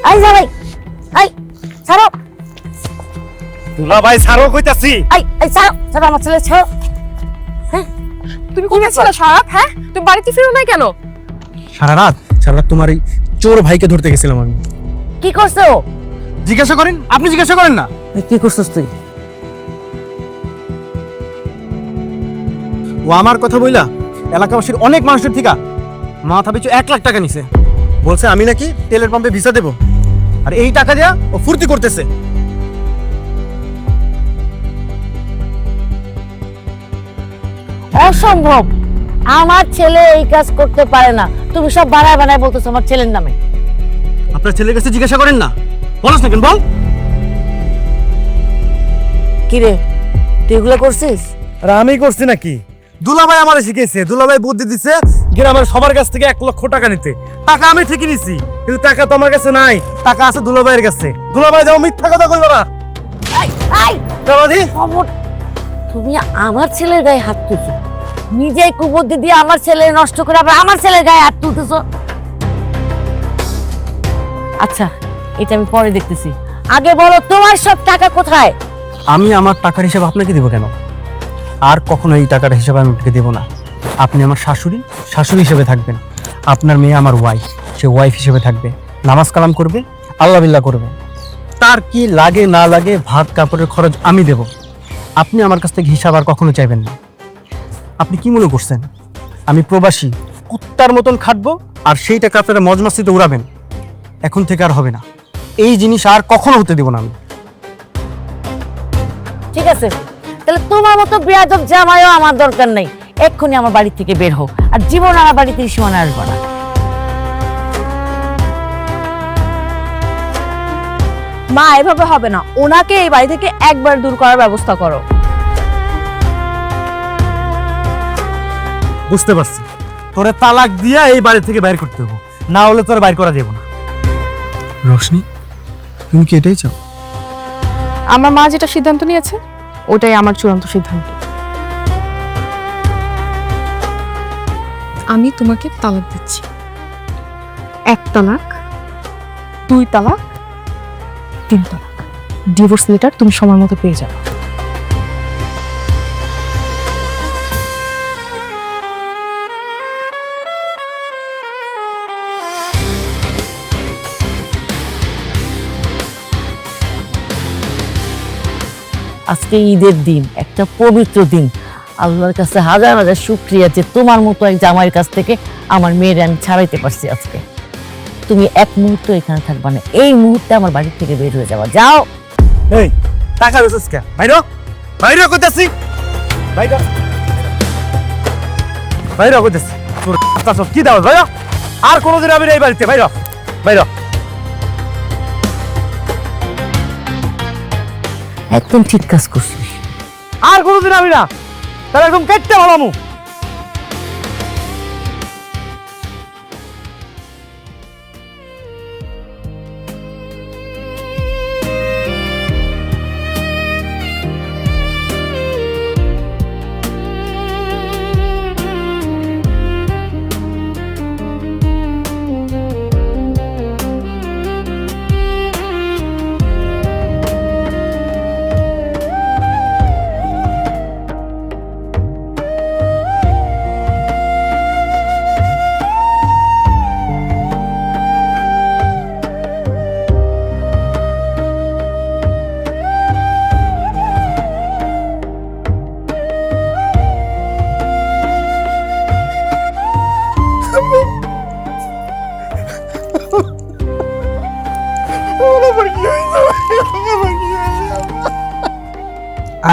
আই যা ভাই, আই ছাড়ো, দুলা ভাই ছাড়ো কইতাছি। আই আই ছাড়ো, ছাড়ো আমার ছেলে, ছাড়ো। তুমি কোথায় ছিলে সারাত? হ্যাঁ, তুমি বাড়িতে ফিরো নাই কেন? সারা রাত তোমার এই চোর ভাইকে ধরতে গেছিলাম আমি। কি করছো? জিজ্ঞাসা করেন, আপনি জিজ্ঞাসা করেন না। কি করছিস তুই? ও আমার কথা বইলা এলাকাবাসীর অনেক মানুষের থেকে মাথা পিছু 1 লাখ টাকা নিছে। বলছে আমি নাকি তেলের পাম্পে ভিসা দেব, আর এই টাকা দিয়া ও ফুর্তি করতেছে। অসম্ভব, আমার ছেলে এই কাজ করতে পারে না। তুমি সব বানায় বানায় বলতেছো আমার ছেলের নামে। আপনার ছেলের কাছে জিজ্ঞাসা করেন না। বলছ না কেন? বল। কি রে, তুই এগুলো করছিস? আর আমি করছি নাকি? দুলাভাই আমারে শিখেছে, দুলাভাই বুদ্ধি দিছে গ্রামের সবার কাছ থেকে 1 লক্ষ টাকা নিতে। টাকা আমি ঠিকই নিছি, কিন্তু টাকা তো আমার কাছে নাই, টাকা আছে দুলাভাইয়ের কাছে। দুলাভাই যাও, মিথ্যা কথা কইবা না। আই দাদি, খবর, তুমি আমার ছেলের গায়ে হাত তুলছো, নিজেই কুবুদ্ধি দিয়ে আমার ছেলে নষ্ট করে আবার আমার ছেলের গায়ে হাত তুলতেছো। আচ্ছা, এটা আমি পরে দেখতেছি, আগে বলো তোমার সব টাকা কোথায়? আমি আমার টাকার হিসাব আপনাকে দেবো কেন? আর কখনো এই টাকার হিসাব আমি আপনাকে দেবো না। আপনি আমার শাশুড়ি, শাশুড়ি হিসেবে থাকবেন। আপনার মেয়ে আমার ওয়াইফ, সে ওয়াইফ হিসেবে থাকবে, নামাজ কালাম করবে, আল্লাহ বিল্লাহ করবে। তার কি লাগে না লাগে ভাত কাপড়ের খরচ আমি দেব। আপনি আমার কাছ থেকে হিসাব আর কখনো চাইবেন না। আপনি কি মনে করছেন আমি প্রবাসী কুত্তার মতন খাটবো আর সেই টাকা আপনারা মজমাস্তিতে উড়াবেন? এখন থেকে আর হবে না, এই জিনিস আর কখনো হতে দেব না আমি। ঠিক আছে? তাহলে তোমার মতো বেয়াদব জামাইও আমার দরকার নেই। এক্ষুনি আমার বাড়ি থেকে বের হও, আর জীবন আমার বাড়িতে সীমানা আসবে না। মা এভাবে হবে না, ওনাকে এই বাড়ি থেকে একবার দূর করার ব্যবস্থা করো। বুঝতে পারছি, তোরে তালাক দিয়া এই বাড়ি থেকে বাইর করতে হবে, না হলে তোর বাইর করা যাবে না। রোশনি, তুমি কি এটাই চাও? আমার মা যেটা সিদ্ধান্ত নিয়েছে ওটাই আমার চূড়ান্ত সিদ্ধান্ত। আমি তোমাকে তালাক দিচ্ছি। 1 তালাক, 2 তালাক, 3 তালাক। ডিভোর্স লেটার তুমি সময় মতো পেয়ে যাবে। আজকে ঈদের দিন, একটা পবিত্র দিন। আল্লাহর কাছে হাজার হাজার শুকরিয়া যে তোমার মতো এক জামাইয়ের কাছ থেকে আমার মেয়ের আমি ছাড়াইতে পারছি আজকে। তুমি এক মুহূর্ত এখানে থাকবা না, এই মুহূর্তে আমার বাড়ি থেকে বের হয়ে যাওয়া। যাও। এই টাকা বেসিস কে? বাইরে বাইরে কইতাছি, বাইরে বাইরে কইতাছি। তোর কথা সব কি দাও? বাইরে আর কোনোদিন আমি এই বাড়িতে বাইরে বাইরে। একদম ঠিক কাজ করছিস। আর কোনোদিন আমি না, তাহলে একদম কেটে হলামু।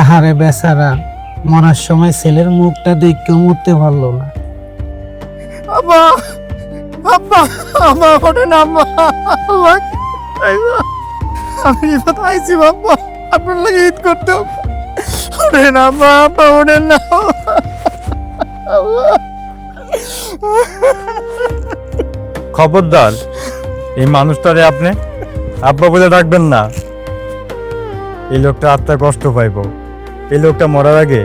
আহারে বেচারা, মরার সময় ছেলের মুখটা দেখে মরতে পারলো না। আব্বা, আব্বা, আব্বা ওঠেন আব্বা, আব্বা, আমি রিফাত আইছি আব্বা, আপনার লাগে ঈদ করতে। ওঠেন আব্বা, আব্বা ওঠেন না। খবরদার, এই মানুষটারে আপনি আব্বা বলে ডাকবেন না। এই লোকটা আত্মা কষ্ট পাইব। এই লোকটা মরার আগে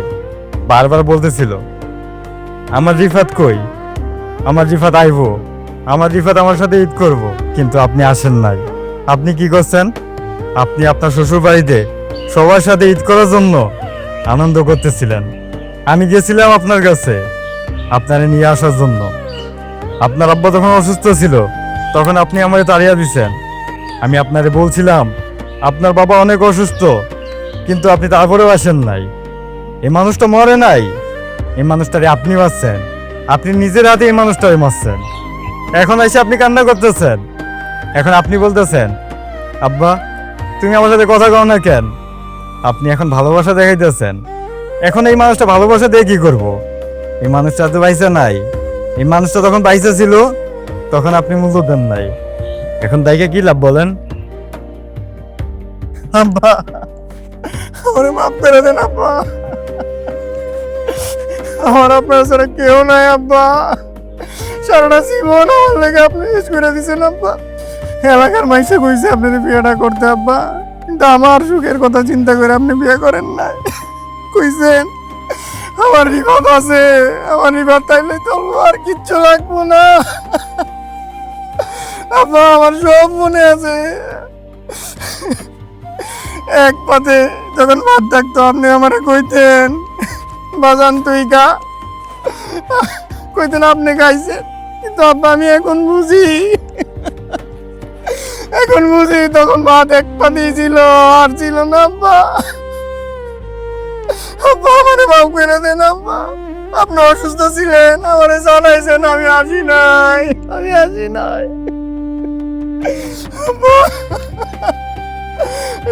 বারবার বলতেছিল, আমার রিফাত কই, আমার রিফাত আইব, আমার রিফাত আমার সাথে ঈদ করব। কিন্তু আপনি আসেন নাই। আপনি কি করছেন? আপনি আপনার শ্বশুর বাড়িতে সবার সাথে ঈদ করার জন্য আনন্দ করতেছিলেন। আমি গেছিলাম আপনার কাছে আপনারে নিয়ে আসার জন্য। আপনার আব্বা যখন অসুস্থ ছিল তখন আপনি আমাকে তাড়িয়ে দিছেন। আমি আপনারে বলছিলাম আপনার বাবা অনেক অসুস্থ, কিন্তু আপনি তারপরেও আসেন নাই। এই মানুষটা মরে নাই, এই মানুষটারে আপনি মারছেন। আপনি নিজের হাতে এই মানুষটারে মারছেন। এখন এসে আপনি কান্না করতেছেন। এখন আপনি বলতেছেন, আব্বা তুমি আমার সাথে কথা কও না কেন? আপনি এখন ভালোবাসা দেখাইতেছেন। এখন এই মানুষটা ভালোবাসা দিয়ে কি করব? এই মানুষটা তো বাইসা নাই। এই মানুষটা যখন বাইসা ছিল তখন আপনি মূল্য দেন নাই। এখন দায়কে কি লাভ বলেন? আব্বা, আমার মাফ করে দেন আব্বা, আমার আপনার ছাড়া কেউ নাই আব্বা। সারাটা জীবন আমার লেগে আপনি শেষ করে দিয়েছেন আব্বা। এলাকার মাইসে কইছে আপনাদের বিয়েটা করতে আব্বা, কিন্তু আমার সুখের কথা চিন্তা করে আপনি বিয়ে করেন নাই। কইছেন আমার রিফাত আছে, আমার রিফাত তাইলে তো আর কিচ্ছু লাগবো না আব্বা। আমার সব মনে আছে। এক পাতে যখন ভাত থাকতো আপনি আমারে কইতেন, বাজান তুই গা, কইতেন আপনি গাইছেন। কিন্তু আব্বা আমি এখন বুঝি, এখন বুঝি তখন ভাত এক পাতেই ছিল, আর ছিল না আব্বা। আব্বা আমারে মাফ করে দেন আব্বা। আপনি অসুস্থ ছিলেন, আমারে জানাইছেন, আমি আসি নাই, আমি আসি নাই আব্বা।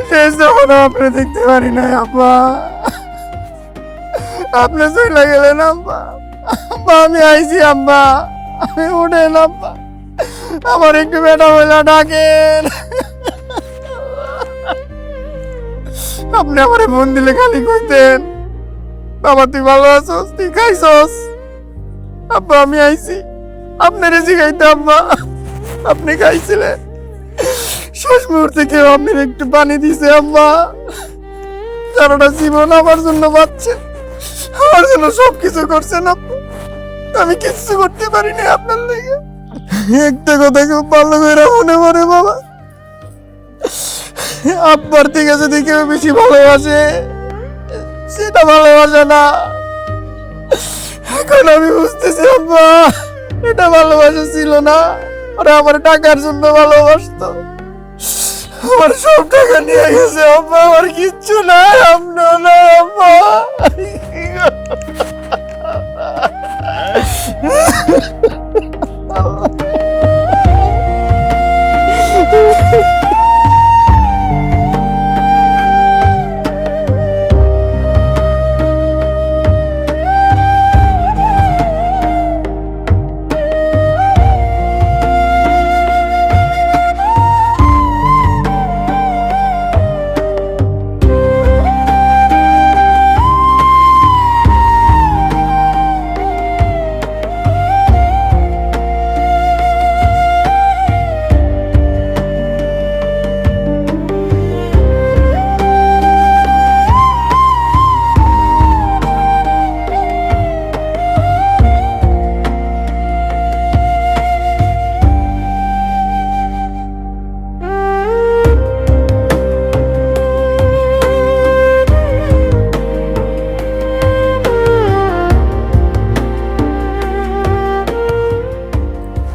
সে বিদেশ যখন আপনি দেখতে পারি না আব্বা, আপনি চলে গেলেন আব্বা। আব্বা আমি আইছি আব্বা, আমি উঠেন আব্বা, আমার একটু বেটা হইলা ডাকেন। আপনি আমারে ফোন দিলে খালি কইতেন বাবা তুই ভালো আছোস, তুই খাইছস। আব্বা আমি আইছি আপনারে জিগাইতে আব্বা, আপনি খাইছিলেন। শেষ মুহূর্তে কেউ আপনার একটু পানি দিছে আব্বা। সারাটা জীবন আমার জন্য বাঁচছে, আমার জন্য সবকিছু করছেন আব্বা। আমি কিচ্ছু করতে পারিনি আপনার লেগে। একটা কথা খুব ভালো করে মনে পড়ে বাবা, আব্বার থেকে যদি কেউ বেশি ভালোবাসে সেটা ভালোবাসে না। এখন আমি বুঝতেছি আব্বা, এটা ভালোবাসা ছিল না, ওরা আমার টাকার জন্য ভালোবাসতো। আমার সব টাকা নিয়ে গেছে আব্বা, আমার কিচ্ছু নাই, আপনার না আব্বা।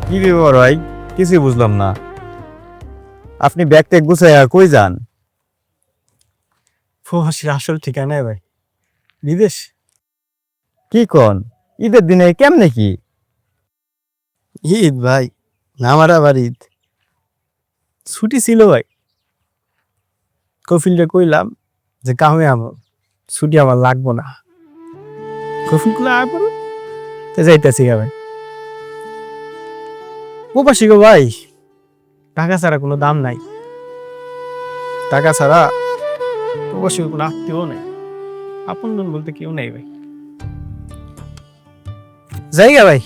কি ব্যাপার ভাই, কিছুই বুঝলাম না। আপনি ব্যাগ ট্যাগ গুছাইয়া কই যান? প্রবাসীর আসল ঠিকানা ভাই বিদেশ। কি কন, ঈদের দিনে কেমনে কি? ঈদ ভাই, না আমার আবার ঈদ ছুটি ছিল ভাই। কফিলটা কইলাম যে কামে আমার ছুটি আমার লাগবো না, কফিল গুলো আবার যাইতেছি ভাই। প্রবাসী গো ভাই, টাকা ছাড়া কোনো দাম নাই, টাকা ছাড়া প্রবাসী কোনো আত্মীয় নেই, আপনজন বলতে কেউ নেই ভাই। জায়গা ভাই,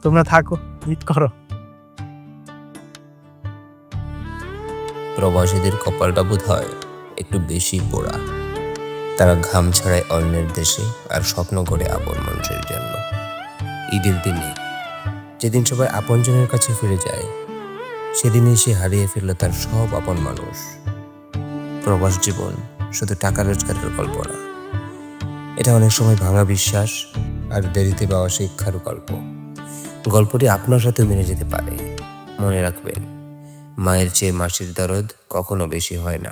তোমরা থাকো, ঈদ করো। প্রবাসীদের কপালটা বোধ হয় একটু বেশি পোড়া। তারা ঘাম ছাড়ায় অন্যের দেশে আর স্বপ্ন করে আপন মানুষের জন্য। ঈদের দিনে যেদিন সবাই আপনজনের কাছে ফিরে যায়, সেদিনই সে হারিয়ে ফেলল তার সব আপন মানুষ। প্রবাস জীবন শুধু টাকা রোজগারের গল্প না, এটা অনেক সময় ভাঙা বিশ্বাস আর দেরিতে পাওয়া শিক্ষার গল্প। গল্পটি আপনার সাথে মিলে যেতে পারে। মনে রাখবেন, মায়ের চেয়ে মাসির দরদ কখনো বেশি হয় না।